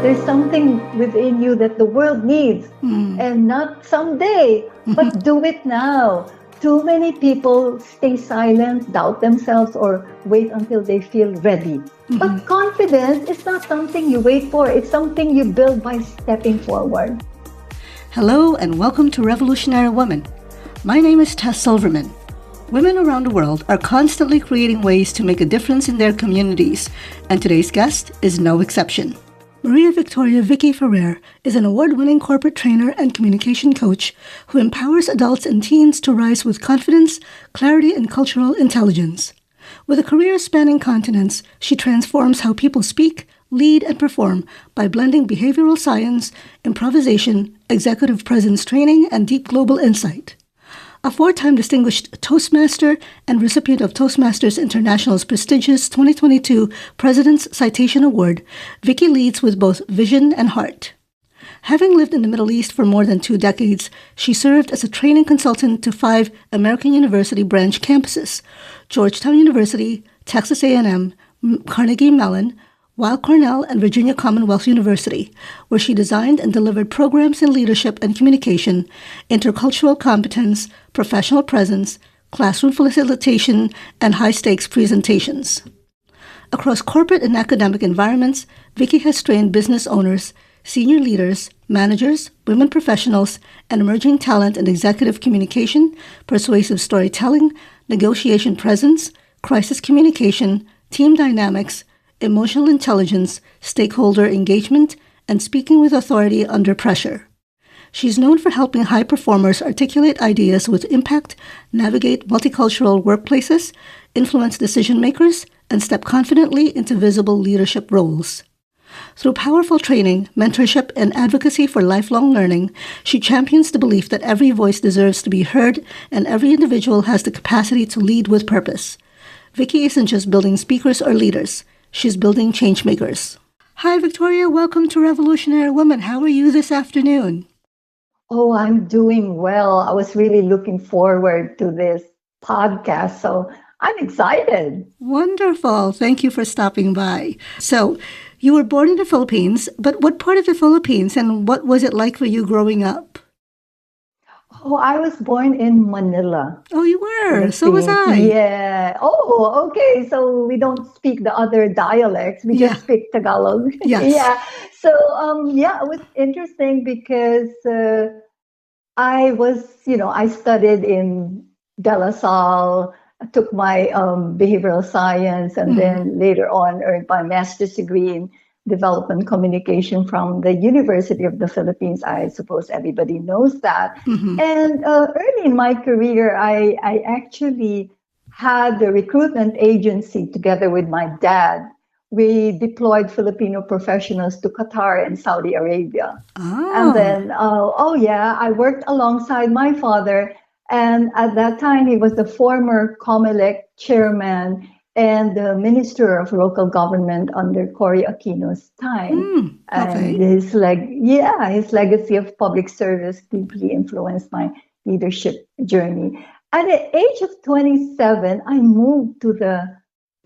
There's something within you that the world needs, and not someday, but do it now. Too many people stay silent, doubt themselves, or wait until they feel ready. But confidence is not something you wait for. It's something you build by stepping forward. Hello and welcome to Revolutionary Women. My name is Tess Silverman. Women around the world are constantly creating ways to make a difference in their communities, and today's guest is no exception. Victoria Ferrer is an award-winning corporate trainer and communication coach who empowers adults and teens to rise with confidence, clarity, and cultural intelligence. With a career spanning continents, she transforms how people speak, lead, and perform by blending behavioral science, improvisation, executive presence training, and deep global insight. A four-time distinguished Toastmaster and recipient of Toastmasters International's prestigious 2022 President's Citation Award, Vicky leads with both vision and heart. Having lived in the Middle East for more than 2 decades, she served as a training consultant to 5 American University branch campuses: Georgetown University, Texas A&M, Carnegie Mellon, Weill Cornell, and Virginia Commonwealth University, where she designed and delivered programs in leadership and communication, intercultural competence, professional presence, classroom facilitation, and high-stakes presentations. Across corporate and academic environments, Vicky has trained business owners, senior leaders, managers, women professionals, and emerging talent in executive communication, persuasive storytelling, negotiation presence, crisis communication, team dynamics, emotional intelligence, stakeholder engagement, and speaking with authority under pressure. She's known for helping high performers articulate ideas with impact, navigate multicultural workplaces, influence decision makers, and step confidently into visible leadership roles. Through powerful training, mentorship, and advocacy for lifelong learning, she champions the belief that every voice deserves to be heard and every individual has the capacity to lead with purpose. Vicky isn't just building speakers or leaders. She's building changemakers. Hi, Victoria. Welcome to Revolutionary Women. How are you this afternoon? Oh, I'm doing well. I was really looking forward to this podcast, so I'm excited. Wonderful. Thank you for stopping by. So, you were born in the Philippines, but what part of the Philippines and what was it like for you growing up? Oh, I was born in Manila. Oh, you were? So was I. Yeah. Oh, okay. So we don't speak the other dialects. We just speak Tagalog. Yes. Yeah. So, it was interesting because I was, I studied in De La Salle, took my behavioral science, and then later on earned my master's degree in development communication from the University of the Philippines. I suppose everybody knows that. And early in my career, I actually had the recruitment agency together with my dad. We deployed Filipino professionals to Qatar and Saudi Arabia. Oh. And then, I worked alongside my father. And at that time, he was the former COMELEC chairman and the Minister of Local Government under Cory Aquino's time. Okay. And his legacy of public service deeply influenced my leadership journey. At the age of 27, I moved to the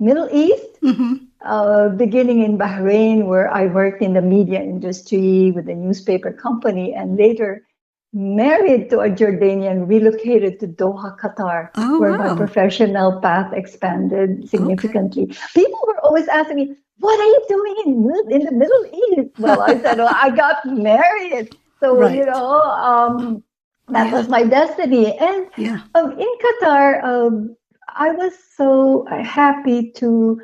Middle East, beginning in Bahrain, where I worked in the media industry with a newspaper company, and later married to a Jordanian, relocated to Doha, Qatar, where my professional path expanded significantly. Okay. People were always asking me, what are you doing in the Middle East? Well, I said, I got married. So, that was my destiny. And in Qatar, I was so happy to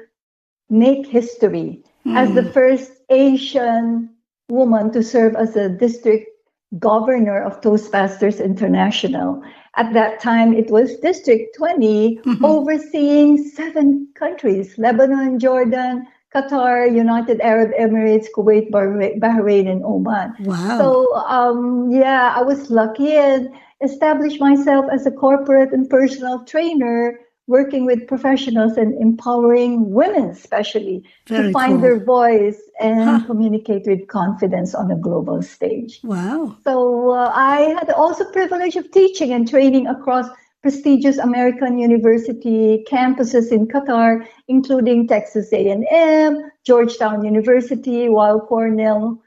make history as the first Asian woman to serve as a district governor of Toastmasters International. At that time, it was District 20, overseeing 7 countries: Lebanon, Jordan, Qatar, United Arab Emirates, Kuwait, Bahrain, and Oman. Wow. So, I was lucky and established myself as a corporate and personal trainer, working with professionals and empowering women, especially, to find their voice and communicate with confidence on a global stage. Wow. So I had also privilege of teaching and training across prestigious American university campuses in Qatar, including Texas A&M, Georgetown University, Weill Cornell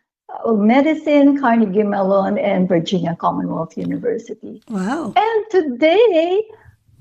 Medicine, Carnegie Mellon, and Virginia Commonwealth University. Wow. And today,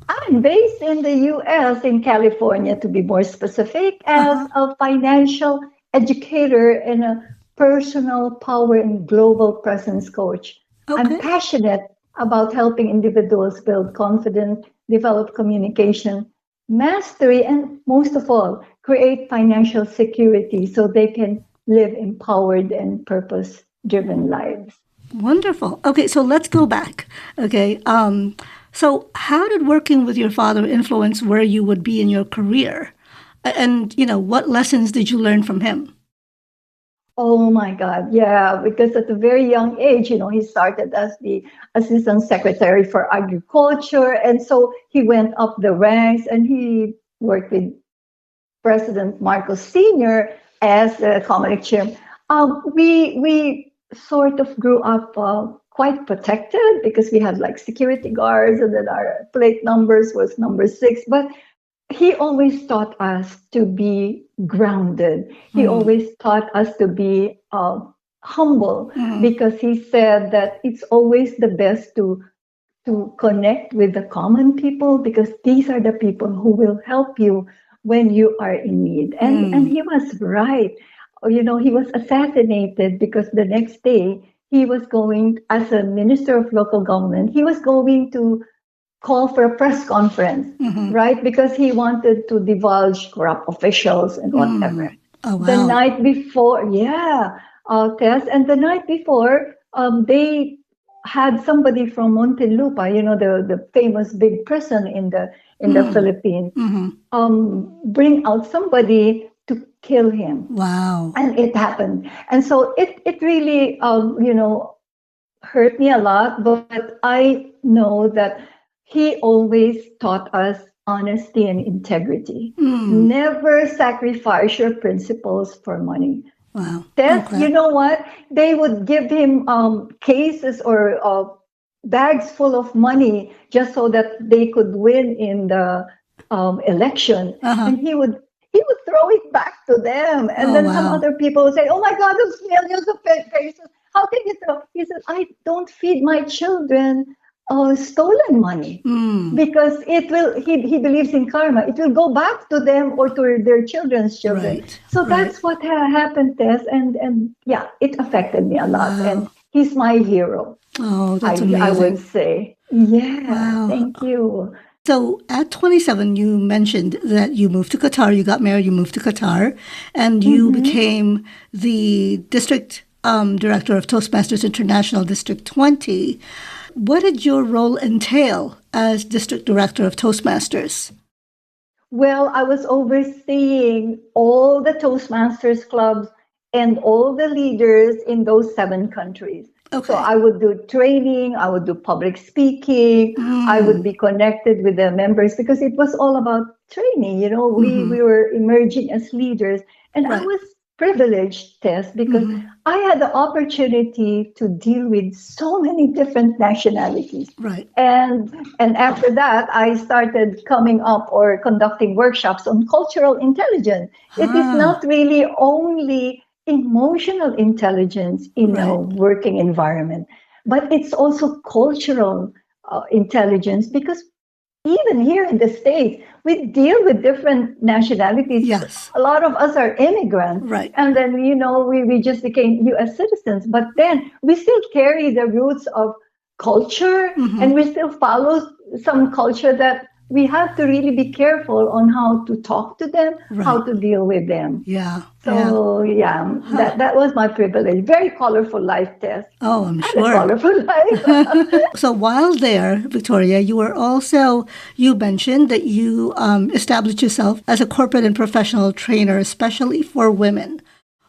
I'm based in the US, in California, to be more specific, as a financial educator and a personal power and global presence coach. Okay. I'm passionate about helping individuals build confidence, develop communication, mastery, and most of all, create financial security so they can live empowered and purpose-driven lives. Wonderful. Okay, so let's go back. Okay, so how did working with your father influence where you would be in your career? And, what lessons did you learn from him? Oh my God, yeah, because at a very young age, he started as the Assistant Secretary for Agriculture. And so he went up the ranks and he worked with President Marcos Sr. as the Comelec chair. We sort of grew up quite protected because we had like security guards and then our plate numbers was number 6. But he always taught us to be grounded. He always taught us to be humble because he said that it's always the best to connect with the common people because these are the people who will help you when you are in need. And he was right. He was assassinated because the next day he was going, as a minister of local government, he was going to call for a press conference, right? Because he wanted to divulge corrupt officials and whatever. Oh, wow. The night before, Tess, and the night before, they had somebody from Muntinlupa, the famous big prison in the Philippines, bring out somebody to kill him. Wow. And it happened. And so it really, hurt me a lot, but I know that he always taught us honesty and integrity. Never sacrifice your principles for money. Wow. Tess, you know what? They would give him cases or bags full of money just so that they could win in the election. And he would throw it back to them. And then some other people would say, oh my God, those millions of pesos. How can you throw? He said, I don't feed my children stolen money because it will, he believes in karma. It will go back to them or to their children's children. Right, so that's what happened, Tess. And yeah, it affected me a lot. Wow. And he's my hero. Oh, that's amazing. I would say. Yeah, Wow. Thank you. So at 27, you mentioned that you moved to Qatar, you got married, you moved to Qatar, and you became the district director of Toastmasters International District 20. What did your role entail as district director of Toastmasters? Well, I was overseeing all the Toastmasters clubs and all the leaders in those 7 countries. Okay. So I would do training, I would do public speaking, I would be connected with the members because it was all about training. We were emerging as leaders. And I was privileged, Tess, because I had the opportunity to deal with so many different nationalities. Right. And after that, I started coming up or conducting workshops on cultural intelligence. It is not really only emotional intelligence in a working environment, but it's also cultural intelligence because even here in the States, we deal with different nationalities. Yes. A lot of us are immigrants. Right. And then, we just became U.S. citizens. But then we still carry the roots of culture and we still follow some culture that we have to really be careful on how to talk to them, how to deal with them. Yeah. So, that was my privilege. Very colorful life, Tess. Oh, I'm sure. Colorful life. So while there, Victoria, you mentioned that you established yourself as a corporate and professional trainer, especially for women.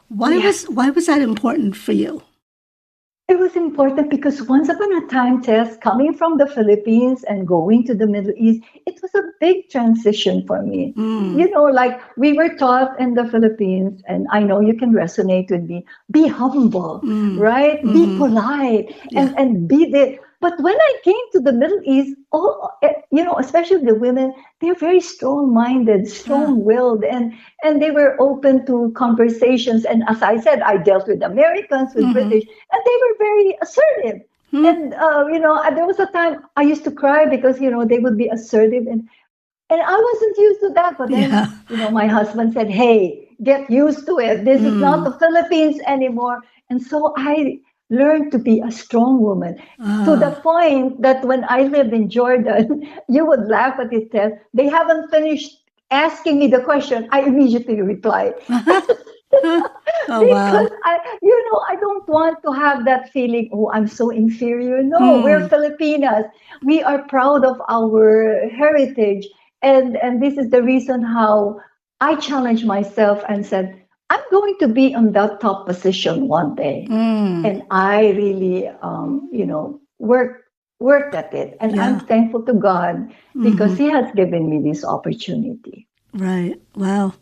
Why was that important for you? It was important because once upon a time, Tess, coming from the Philippines and going to the Middle East, it was a big transition for me. Like we were taught in the Philippines, and I know you can resonate with me, be humble, right? Be polite and be But when I came to the Middle East, especially the women, they're very strong-minded, strong-willed, and they were open to conversations. And as I said, I dealt with Americans, with British, and they were very assertive. And there was a time I used to cry because they would be assertive, and I wasn't used to that. But then my husband said, "Hey, get used to it. This is not the Philippines anymore." And so I learned to be a strong woman to the point that when I lived in Jordan, you would laugh at it, Ted. They haven't finished asking me the question, I immediately reply. Oh, wow. Because I don't want to have that feeling, oh, I'm so inferior. No, we're Filipinas. We are proud of our heritage. And this is the reason how I challenged myself and said, I'm going to be on that top position one day. And I really, worked at it. And I'm thankful to God because He has given me this opportunity. Right. Wow.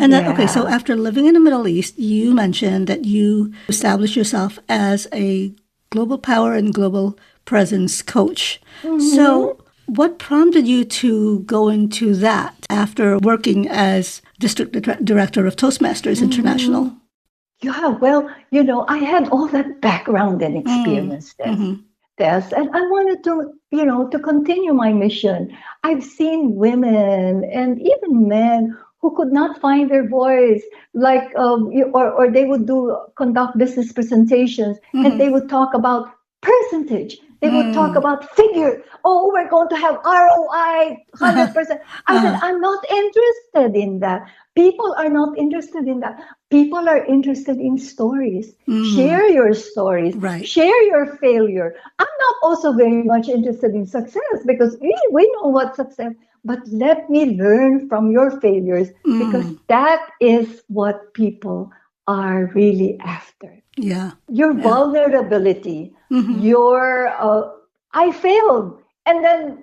And then, okay, so after living in the Middle East, you mentioned that you established yourself as a global power and global presence coach. So what prompted you to go into that after working as district director of Toastmasters International? Yeah, well, I had all that background and experience there. Tess, and I wanted to continue my mission. I've seen women and even men who could not find their voice, like or they would conduct business presentations, and they would talk about percentage. They would talk about figure. Oh, we're going to have ROI 100%. I said, I'm not interested in that. People are not interested in that. People are interested in stories. Share your stories. Right. Share your failure. I'm not also very much interested in success because we know what success. But let me learn from your failures because that is what people are really after. Yeah. Your vulnerability, your I failed, and then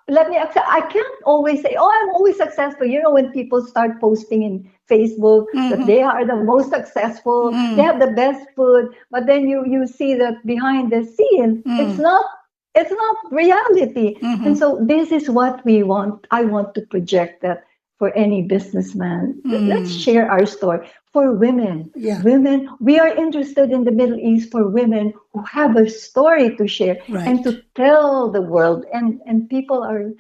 let me accept. I can't always say, "Oh, I'm always successful." When people start posting in Facebook that they are the most successful, they have the best food, but then you see that behind the scene, it's not reality. And so this is what we want. I want to project that for any businessman. Let's share our story. For women, we are interested in the Middle East for women who have a story to share and to tell the world. And people are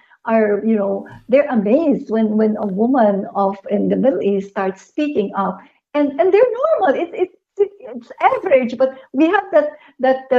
they're amazed when a woman in the Middle East starts speaking up, and they're normal. It's average, but we have that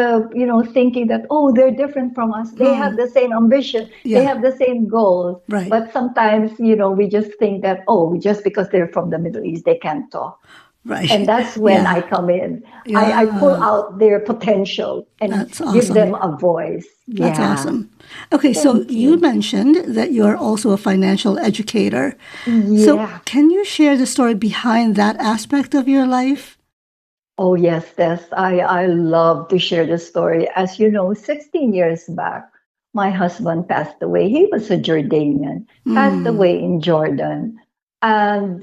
thinking that, oh, they're different from us. They have the same ambition. They have the same goals. Right. But sometimes we just think that, oh, just because they're from the Middle East, they can't talk. Right. And that's when I come in. I pull out their potential and give them a voice. That's awesome. Okay, so you mentioned that you're also a financial educator. So can you share the story behind that aspect of your life? Oh, yes, Tess. I love to share the story. As you know, 16 years back, my husband passed away. He was a Jordanian, passed away in Jordan. And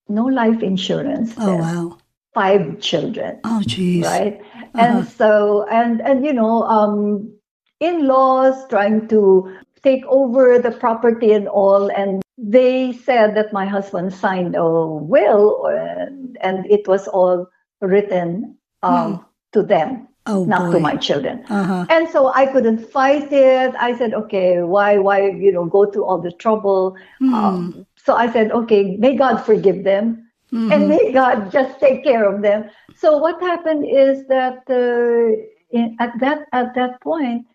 no life insurance. Oh, wow. 5 children. Oh, geez. Right? And so, and in-laws trying to take over the property and all. And they said that my husband signed a will and it was all written to them, not to my children. And so I couldn't fight it. I said, okay, why go through all the trouble? So I said, okay, may God forgive them. And may God just take care of them. So what happened is that at that point,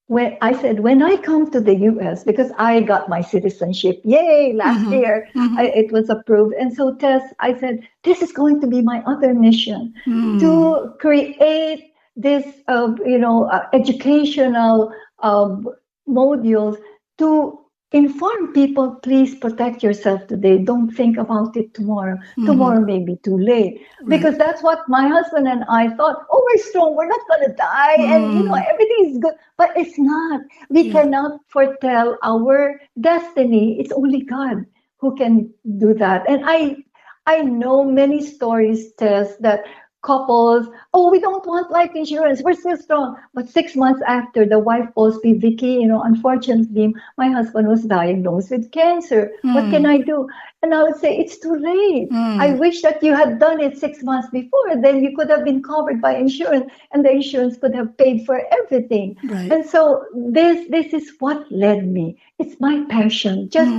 when I come to the U.S., because I got my citizenship, yay, last year, it was approved. And so Tess, I said, this is going to be my other mission, to create this, educational modules to inform people, please protect yourself today. Don't think about it tomorrow. Tomorrow may be too late. Because that's what my husband and I thought. Oh, we're strong. We're not going to die. And, everything is good. But it's not. We cannot foretell our destiny. It's only God who can do that. And I know many stories, Tess, that couples, oh, we don't want life insurance. We're still strong. But 6 months after, the wife calls me, Vicky, unfortunately, my husband was diagnosed with cancer. What can I do? And I would say, it's too late. I wish that you had done it 6 months before. Then you could have been covered by insurance, and the insurance could have paid for everything. Right. And so this is what led me. It's my passion. Just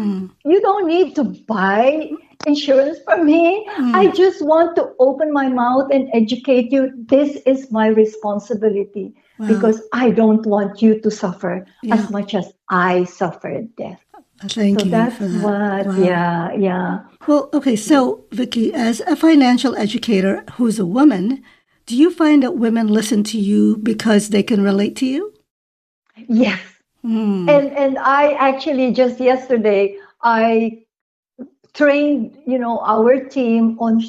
you don't need to buy insurance for me. I just want to open my mouth and educate you. This is my responsibility because I don't want you to suffer as much as I suffered death. Thank you that's for that. what, yeah. Well, okay, so Vicky, as a financial educator who's a woman, do you find that women listen to you because they can relate to you? Yes. And I actually just yesterday, I trained, our team on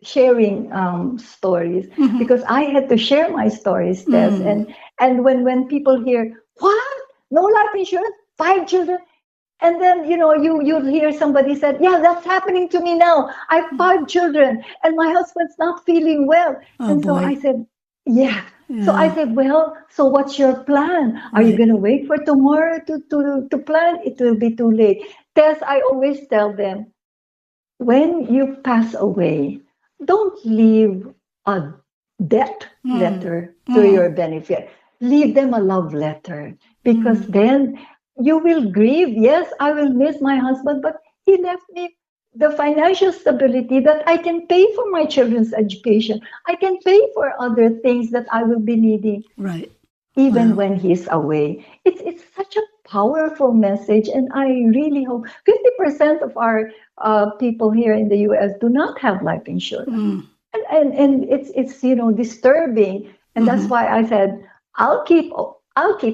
sharing stories because I had to share my stories, Tess. And when people hear, what? No life insurance? 5 children? And then, you'll hear somebody said, yeah, that's happening to me now. I have 5 children and my husband's not feeling well. So I said, yeah. So I said, well, so what's your plan? Are you going to wait for tomorrow to plan? It will be too late. Tess, I always tell them, when you pass away, don't leave a debt letter to your benefit. Leave them a love letter because then you will grieve. Yes, I will miss my husband, but he left me the financial stability that I can pay for my children's education. I can pay for other things that I will be needing. Right. Even when he's away. It's such a powerful message, and I really hope 50% of our people here in the U.S. do not have life insurance, and it's disturbing, and that's why I said I'll keep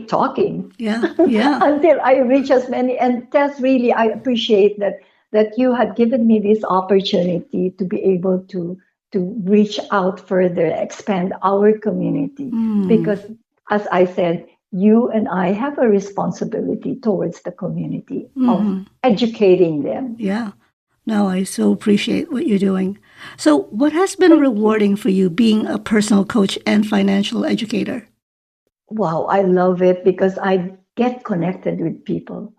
talking, until I reach as many. And Tess, really, I appreciate that you had given me this opportunity to be able to reach out further, expand our community, because as I said, you and I have a responsibility towards the community of educating them. Yeah. No, I so appreciate what you're doing. So what has been rewarding for you being a personal coach and financial educator? Wow, I love it because I get connected with people.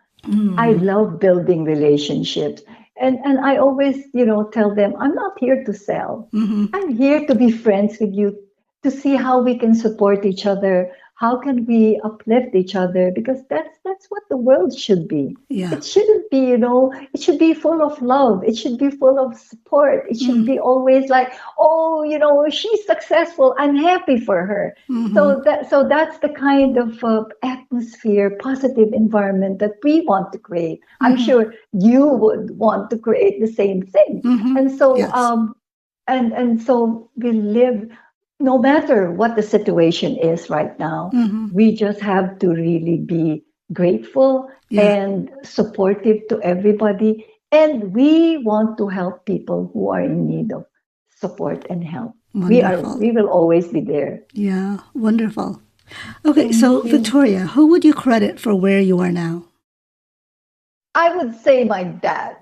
I love building relationships. And I always, tell them, I'm not here to sell. I'm here to be friends with you, to see how we can support each other, how can we uplift each other, because that's what the world should be. It shouldn't be, it should be full of love. It should be full of support. It should be always like, oh, she's successful. I'm happy for her. So that's the kind of atmosphere, positive environment that we want to create. I'm sure you would want to create the same thing. And so and so we live. No matter what the situation is right now, we just have to really be grateful and supportive to everybody. And we want to help people who are in need of support and help. Wonderful. We will always be there. Yeah, wonderful. Okay, so Victoria, who would you credit for where you are now? I would say my dad.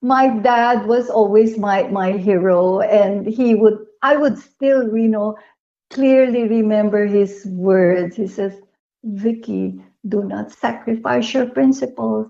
My dad was always my hero, and I would still, clearly remember his words. He says, Vicky, do not sacrifice your principles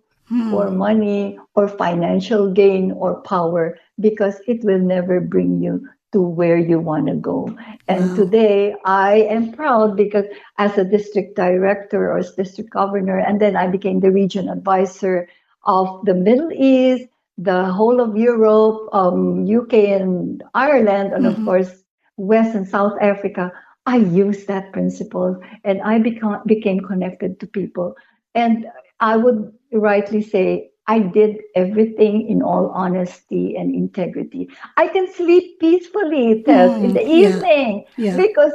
for money or financial gain or power, because it will never bring you to where you want to go. And today I am proud because as a district director or as district governor, and then I became the region advisor of the Middle East, the whole of Europe, UK and Ireland, and of course, West and South Africa. I used that principle and I became connected to people. And I would rightly say I did everything in all honesty and integrity. I can sleep peacefully, Tess, in the evening because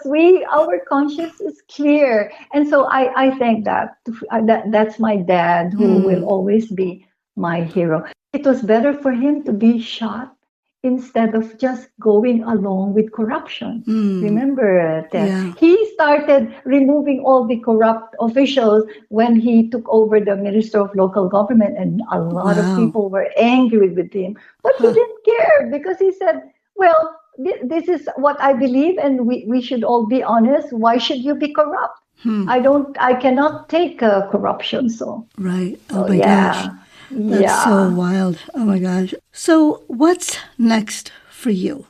our conscience is clear. And so I think that's my dad, who will always be my hero. It was better for him to be shot instead of just going along with corruption. Remember that? He started removing all the corrupt officials when he took over the Minister of Local Government, and a lot of people were angry with him. But he didn't care because he said, well, this is what I believe, and we should all be honest. Why should you be corrupt? I cannot take corruption. Right. Oh So my gosh. yeah, That's so yeah. wild. Oh my gosh. So, what's next for you?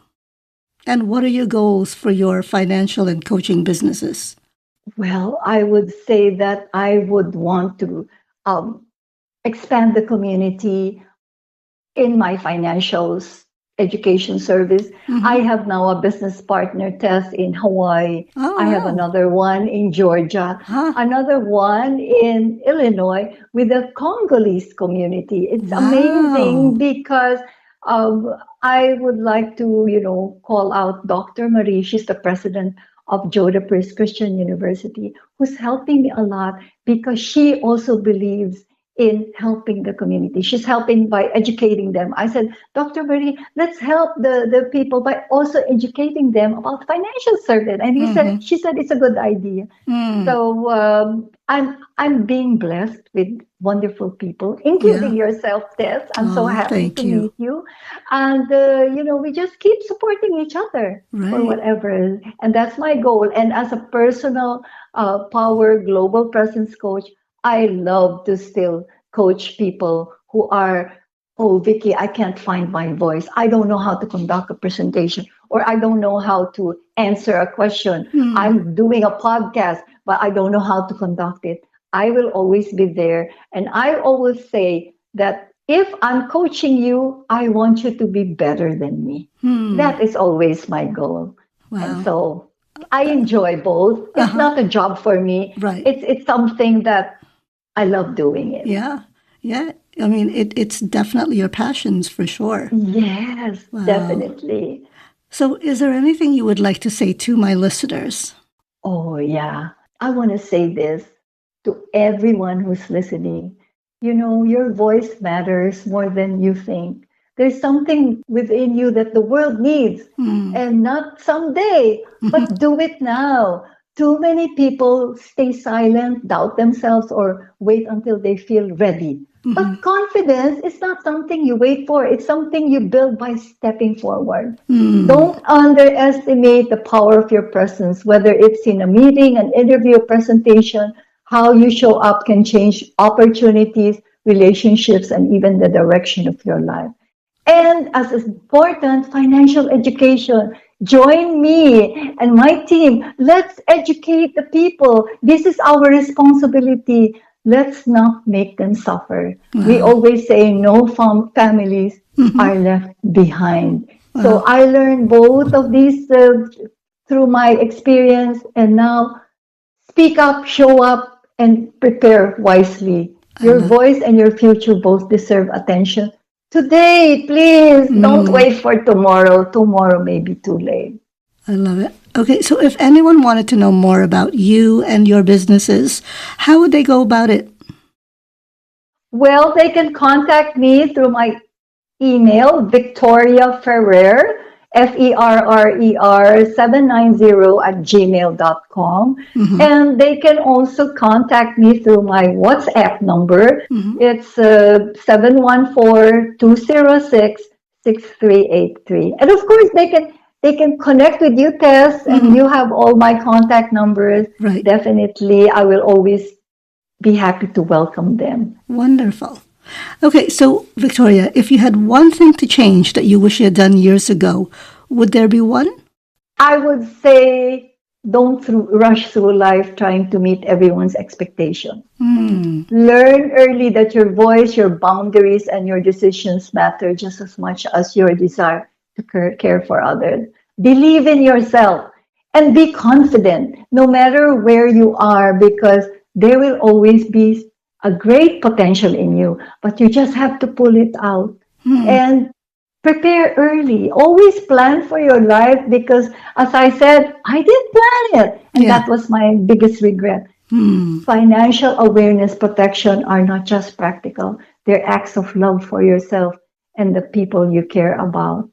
And what are your goals for your financial and coaching businesses? Well, I would say that I would want to um, expand the community in my financials education service. I Mm-hmm. have now a business partner, Tess, in Hawaii. Oh, I have wow. another one in Georgia, Huh. another one in Illinois with the Congolese community. It's amazing Wow. because I would like to, call out Dr. Marie. She's the president of Joda Priest Christian University, who's helping me a lot because she also believes in helping the community. She's helping by educating them. I said, Dr. Marie, let's help the people by also educating them about financial service. And Mm-hmm. she said it's a good idea. Mm. So I'm being blessed with wonderful people, Yeah. including yourself, Tess. I'm so Oh, happy thank to you. meet you, and we just keep supporting each other for Right. whatever, and that's my goal. And as a personal power global presence coach, I love to still coach people who are, oh, Vicky, I can't find my voice. I don't know how to conduct a presentation, or I don't know how to answer a question. Hmm. I'm doing a podcast, but I don't know how to conduct it. I will always be there. And I always say that if I'm coaching you, I want you to be better than me. Hmm. That is always my goal. And Wow. so I enjoy both. Uh It's huh. not a job for me. Right. It's something that I love doing it. Yeah. Yeah. I mean, it's definitely your passions for sure. Yes, Wow. definitely. So, is there anything you would like to say to my listeners? Oh, yeah. I want to say this to everyone who's listening. Your voice matters more than you think. There's something within you that the world needs, Hmm. and not someday, but do it now. Too many people stay silent, doubt themselves, or wait until they feel ready. Mm-hmm. But confidence is not something you wait for, it's something you build by stepping forward. Hmm. Don't underestimate the power of your presence, whether it's in a meeting, an interview, a presentation. How you show up can change opportunities, relationships, and even the direction of your life. And as important, financial education. Join me and my team. Let's educate the people. This is our responsibility. Let's not make them suffer. We Wow. always say no families Mm-hmm. are left behind. So Wow. I learned both of these through my experience, and now speak up, show up, and prepare wisely. I Your love it. voice and your future both deserve attention. Today, please don't Mm. wait for tomorrow. Tomorrow may be too late. I love it. Okay, so if anyone wanted to know more about you and your businesses, how would they go about it? Well, they can contact me through my email, Victoria Ferrer, Ferrer 790 at gmail.com. Mm-hmm. And they can also contact me through my WhatsApp number. Mm-hmm. It's 714-206-6383. And of course, they can connect with you, Tess, and Mm-hmm. you have all my contact numbers. Right. Definitely, I will always be happy to welcome them. Wonderful. Okay, so Victoria, if you had one thing to change that you wish you had done years ago, would there be one? I would say don't rush through life trying to meet everyone's expectation. Hmm. Learn early that your voice, your boundaries, and your decisions matter just as much as your desire to care for others. Believe in yourself and be confident no matter where you are, because there will always be a great potential in you, but you just have to pull it out. Hmm. And prepare early. Always plan for your life because, as I said, I did plan it. And Yeah. that was my biggest regret. Hmm. Financial awareness protection are not just practical, they're acts of love for yourself and the people you care about.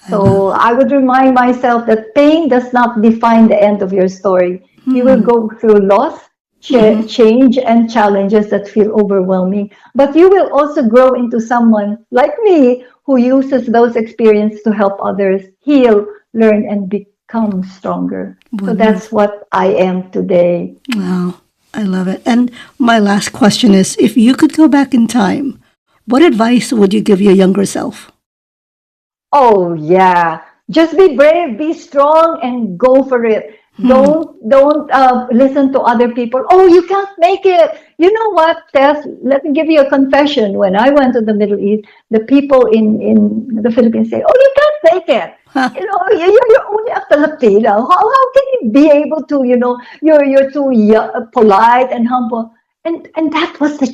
I love So it. I would remind myself that pain does not define the end of your story. You will Hmm. go through loss, Mm-hmm. change, and challenges that feel overwhelming, but you will also grow into someone like me who uses those experiences to help others heal, learn and become stronger. So Wonderful. that's what I am today. Wow, I love it. And my last question is, if you could go back in time, what advice would you give your younger self? Oh yeah, just be brave, be strong, and go for it. Hmm. Don't listen to other people. Oh, you can't make it. You know what, Tess? Let me give you a confession. When I went to the Middle East, the people in the Philippines say, "Oh, you can't make it. Huh. You know, you're only a Filipino. How can you be able to? You know, you're too polite and humble." And that was the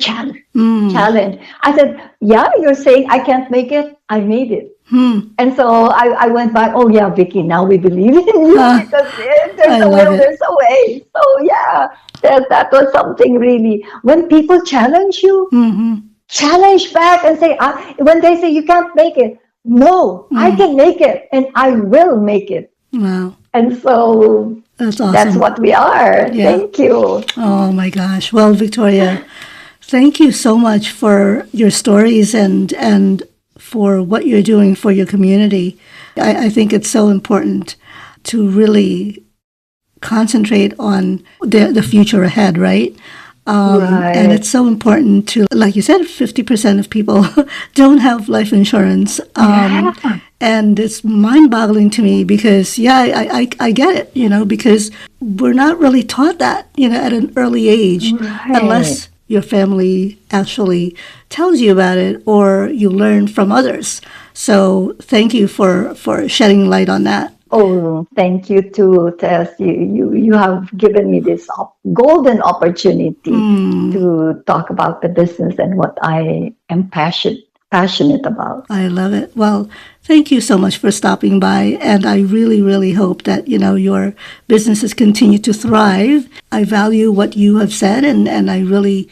Hmm. challenge. I said, "Yeah, you're saying I can't make it. I made it." Hmm. And so I went back, oh yeah, Vicky, now we believe in you Huh. because if there's I a love will, it. there's a way. So yeah, that was something really. When people Mm-hmm. challenge back and say, when they say you can't make it, no, I Mm. can make it and I will make it. Wow, And so that's that's awesome. what we are. Yeah. Thank you. Oh my gosh. Well, Victoria, thank you so much for your stories and for what you're doing for your community. I think it's so important to really concentrate on the future ahead, right? And Right. it's so important to, like you said, 50% of people don't have life insurance. Yeah. And it's mind boggling to me because, yeah, I get it, because we're not really taught that, at an early age, Right. unless your family actually tells you about it or you learn from others. So thank you for shedding light on that. Oh, thank you too, Tess. You have given me this golden opportunity Hmm. to talk about the business and what I am passionate about. I love it. Well, thank you so much for stopping by. And I really, really hope that, your businesses continue to thrive. I value what you have said, and I really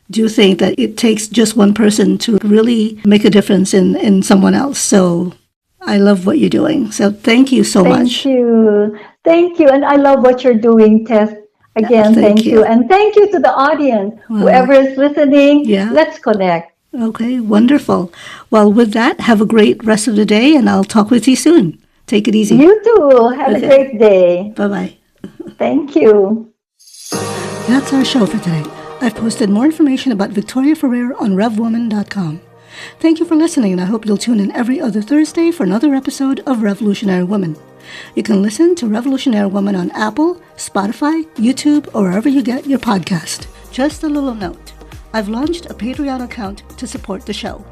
do think that it takes just one person to really make a difference in someone else. So I love what you're doing. So thank you so Thank much. you. Thank you. And I love what you're doing, Tess. Again, Thank thank you. you. And thank you to the audience. Well, Whoever is listening, yeah. let's connect. Okay, wonderful. Well, with that, have a great rest of the day, and I'll talk with you soon. Take it easy. You too. Have a Okay. great day. Bye bye. Thank you. That's our show for today. I've posted more information about Victoria Ferrer on RevWoman.com. Thank you for listening, and I hope you'll tune in every other Thursday for another episode of Revolutionary Woman. You can listen to Revolutionary Woman on Apple, Spotify, YouTube, or wherever you get your podcast. Just a little note. I've launched a Patreon account to support the show.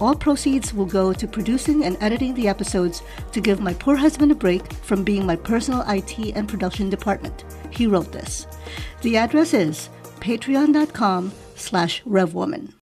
All proceeds will go to producing and editing the episodes to give my poor husband a break from being my personal IT and production department. He wrote this. The address is patreon.com/revwoman.